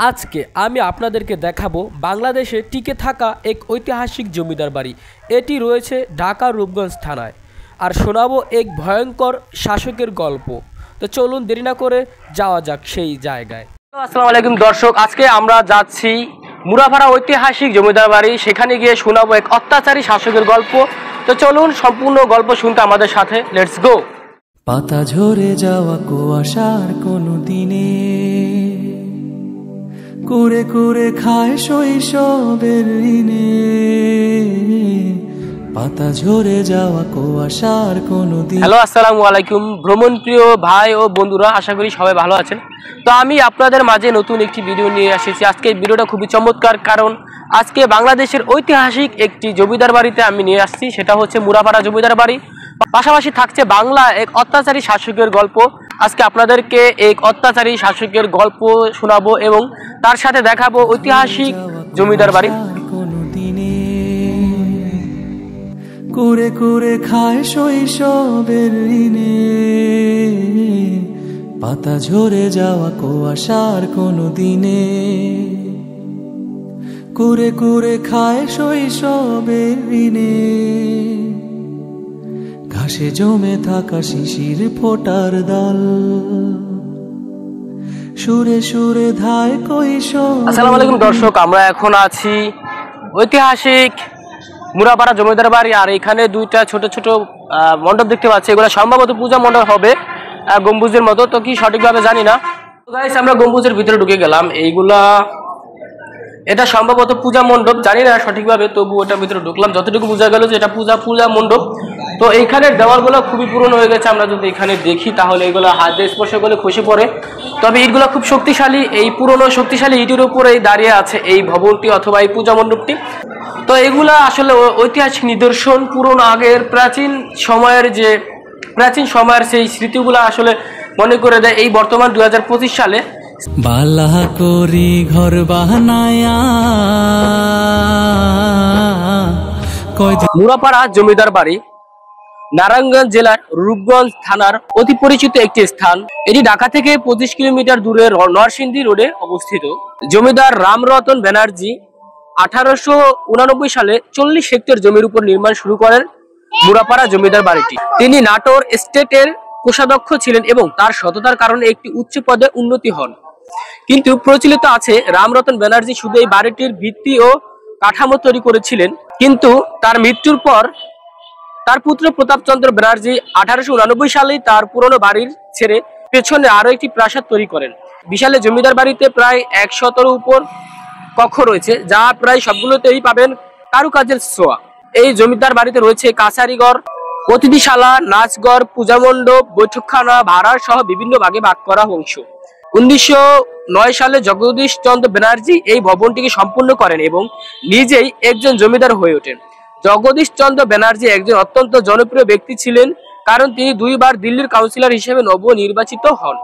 আজকে আমি আপনাদেরকে দেখাবো বাংলাদেশে টিকে থাকা এক ঐতিহাসিক জমিদার বাড়ি। এটি রয়েছে ঢাকার রূপগঞ্জ থানায়। আর শোনাবো এক ভয়ঙ্কর শাসকের গল্প। তো চলুন দেরি না করে যাওয়া যাক সেই জায়গায়। আসসালামু আলাইকুম দর্শক, আজকে আমরা যাচ্ছি মুরাপাড়া ঐতিহাসিক জমিদার বাড়ি। সেখানে গিয়ে শোনাবো এক অত্যাচারী শাসকের গল্প। তো চলুন সম্পূর্ণ গল্প শুনতে আমাদের সাথে, লেটস গো। পাতা ঝরে যাওয়া কুয়াশার কোনো দিনে কুরে কুরে খায় শৈশবের ঋণে, পাতা ঝরে যাওয়া কুয়াশার কোনো দিন। হ্যালো, আসসালামু আলাইকুম ভ্রমণ প্রিয় ভাই ও বন্ধুরা, আশা করি সবাই ভালো আছেন। তো আমি আপনাদের মাঝে নতুন একটি ভিডিও নিয়ে এসেছি। আজকে এই ভিডিওটা খুবই চমৎকার, কারণ আজকে বাংলাদেশের ঐতিহাসিক একটি জমিদার বাড়িতে আমি নিয়ে আসছি। সেটা হচ্ছে মুরাপাড়া জমিদার বাড়ি। পাশাপাশি থাকছে বাংলা এক অত্যাচারী শাসকের গল্প। আজকে আপনাদেরকে এক অত্যাচারী শাসকের গল্প শোনাবো এবং তার সাথে দেখাবো ঐতিহাসিক জমিদার বাড়ি। কোনো দিনে কুরে কুরে খায় শৈশবের ঋণে, পাতা ঝরে যাওয়া কুয়াশার কোনো দিনে কুরে কুরে খায় শৈশবের ঋণে, ঘাসে জমে থাকা শিশির ফোটার দল সুরে সুরে ধায় কৈশোর। আসসালামু আলাইকুম দর্শক, আমরা এখন আছি ঐতিহাসিক মুরাপাড়া জমিদার বাড়ি। আর এখানে দুইটা ছোট ছোট মণ্ডপ দেখতে পাচ্ছি। এগুলো সম্ভবত পূজা মণ্ডপ হবে, গম্বুজের মতো, তো কি সঠিকভাবে জানি না। তো গাইস, আমরা গম্বুজের ভিতরে ঢুকে গেলাম। এটা সম্ভবত পূজা মণ্ডপ, জানি না সঠিকভাবে, তবু ওটার ভিতরে ঢুকলাম। যতটুকু বোঝা গেল যে এটা পূজা মণ্ডপ। তো এইখানের দেওয়ালগুলো খুবই পুরনো হয়ে গেছে। আমরা যদি এখানে দেখি তাহলে এগুলো হাত দিয়ে স্পর্শ করলে খসে পড়ে। তবে ইটগুলো খুব শক্তিশালী। এই পুরনো শক্তিশালী ইটের উপরেই দাঁড়িয়ে আছে এই ভবনটি অথবা এই পূজা মণ্ডপটি। তো এগুলা আসলে ঐতিহাসিক নিদর্শন, পুরনো আগের প্রাচীন সময়ের সেই স্মৃতিগুলো আসলে মনে করে দেয় এই বর্তমান 2025 সালে। বালা করি ঘর বানায়া মুরাপাড়া জমিদার বাড়ি নারায়ণগঞ্জ জেলার রূপগঞ্জ থানার অতি পরিচিত একটি স্থান। এটি ঢাকা থেকে 25 কিলোমিটার দূরে নরসিংদী রোডে অবস্থিত। জমিদার রামরতন ব্যানার্জি 1889 সালে 40 হেক্টর জমির উপর নির্মাণ শুরু করেন মুরাপাড়া জমিদার বাড়িটি। তিনি নাটোর স্টেটের কোষাধ্যক্ষ ছিলেন এবং তার সততার কারণে একটি উচ্চ পদে উন্নতি হন। কিন্তু প্রচলিত আছে রামরতন ব্যানার্জি শুধু এই বাড়িটির ভিত্তি ও কাঠামো তৈরি করেছিলেন, কিন্তু তার মৃত্যুর পর তার পুত্র প্রতাপচন্দ্র ব্যানার্জি 1889 সালে তার পুরনো বাড়ির ছেড়ে পেছনে আরো একটি প্রাসাদ তৈরি করেন। বিশাল জমিদার বাড়িতে প্রায় 100-এর উপর কক্ষ রয়েছে, যা প্রায় সবগুলোতেই পাবেন কারুকাজের ছোঁয়া। এই জমিদার বাড়িতে রয়েছে কাছারিঘর, অতিথিশালা, নাচঘর, পূজা মণ্ডপ, বৈঠকখানা, ভাড়ার সহ বিভিন্ন ভাগে ভাগ করা অংশ। 1909 সালে জগদীশ চন্দ্র ব্যানার্জি এই ভবনটিকে সম্পূর্ণ করেন এবং নিজেই একজন জমিদার হয়ে ওঠেন। জগদীশ চন্দ্র ব্যানার্জি একজন অত্যন্ত জনপ্রিয় ব্যক্তি ছিলেন, কারণ তিনি 2 বার দিল্লির কাউন্সিলর হিসেবে নবনির্বাচিত হন।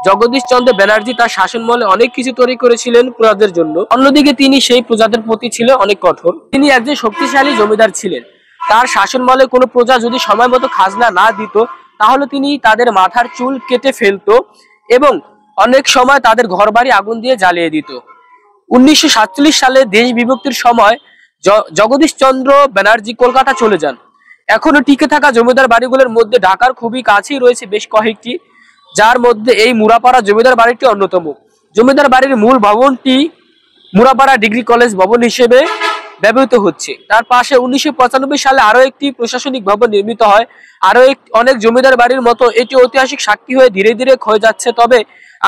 জগদীশ চন্দ্র ব্যানার্জি তার শাসনমহলে অনেক কিছু তৈরি করেছিলেন প্রজাদের জন্য। অন্যদিকে তিনি সেই প্রজাদের প্রতি ছিলেন অনেক কঠোর। তিনি একজন শক্তিশালী জমিদার ছিলেন। তার শাসনমহলে কোনো প্রজা যদি সময় মতো খাজনা না দিত, তাহলে তিনি তাদের মাথার চুল কেটে ফেলতো এবং অনেক সময় তাদের ঘরবাড়ি আগুন দিয়ে জ্বালিয়ে দিত। 1947 সালে দেশ বিভক্তির সময় জগদীশ চন্দ্র ব্যানার্জি কলকাতা চলে যান। এখনো টিকে থাকা জমিদার বাড়িগুলোর মধ্যে ঢাকার খুবই কাছেই রয়েছে বেশ কয়েকটি, যার মধ্যে এই মুরাপাড়া জমিদার বাড়িটি অন্যতম। জমিদার বাড়ির মূল ভবনটি মুরাপাড়া ডিগ্রি কলেজ ভবন হিসেবে ব্যবহৃত হচ্ছে। তার পাশে 1995 সালে আরো একটি প্রশাসনিক ভবন নির্মিত হয়। অনেক জমিদার বাড়ির মতো এটি ঐতিহাসিক সাক্ষী হয়ে ধীরে ধীরে ক্ষয়ে যাচ্ছে। তবে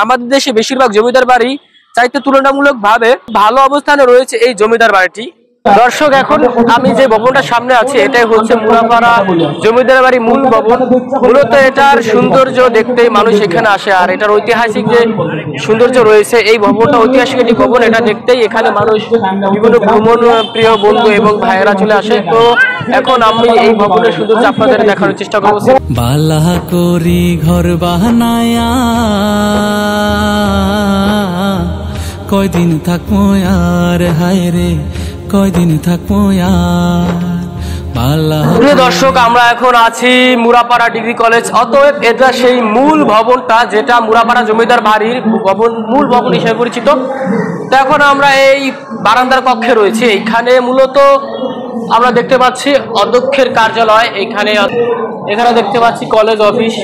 আমাদের দেশে বেশিরভাগ জমিদার বাড়ি চাইতে তুলনামূলকভাবে ভালো অবস্থানে রয়েছে এই জমিদার বাড়িটি। দর্শক, এখন আমি যে ভবনটার সামনে আছি এটাই হচ্ছে মুরাপাড়া জমিদার বাড়ি মূল ভবন। মূলত এটার সৌন্দর্য দেখতেই মানুষ এখানে আসে, আর এটার ঐতিহাসিক যে সৌন্দর্য রয়েছে, এই ভবনটা ঐতিহাসিক একটি ভবন। এটা দেখতেই এখানে মানুষ, বিভিন্ন ভ্রমণ প্রিয় বন্ধু এবং ভাইয়েরা চলে আসে। তো এখন আমি এই ভবনের সৌন্দর্য আপনাদের দেখানোর চেষ্টা করবো। বালা করি ঘর বানায়া কয়দিন থাকবো আর হায় রে, কয়দিন থাকবো আর পালা প্রিয় দর্শক, আমরা এখন আছি মুরাপাড়া ডিগ্রি কলেজ। অতএব এটা সেই মূল ভবনটা, যেটা মুরাপাড়া জমিদার বাড়ির মূল ভবন হিসেবে পরিচিত। তো এখন আমরা এই বারান্দার কক্ষে রয়েছি। এখানে মূলত আমরা দেখতে পাচ্ছি অধ্যক্ষের কার্যালয়। এখানে দেখতে পাচ্ছি কলেজ অফিস।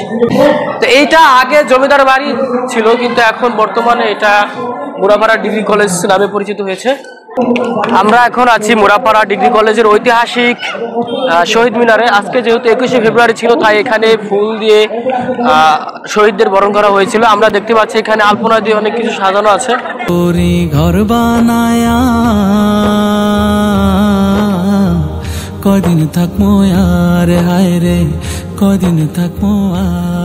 তো এইটা আগে জমিদার বাড়ি ছিল, কিন্তু এখন বর্তমানে এটা মুরাপাড়া ডিগ্রি কলেজ নামে পরিচিত হয়েছে। আমরা এখন আছি মুরাপাড়া ডিগ্রি কলেজের ঐতিহাসিক শহীদ মিনারে। আজকে যেহেতু 21শে ফেব্রুয়ারি ছিল, তাই এখানে ফুল দিয়ে শহীদদের বরণ করা হয়েছিল। আমরা দেখতে পাচ্ছি এখানে আলপনা দিয়ে অনেক কিছু সাজানো আছে। ঘর বানায়া কদিন থাকবো আর হায় রে, কদিন থাকবো আর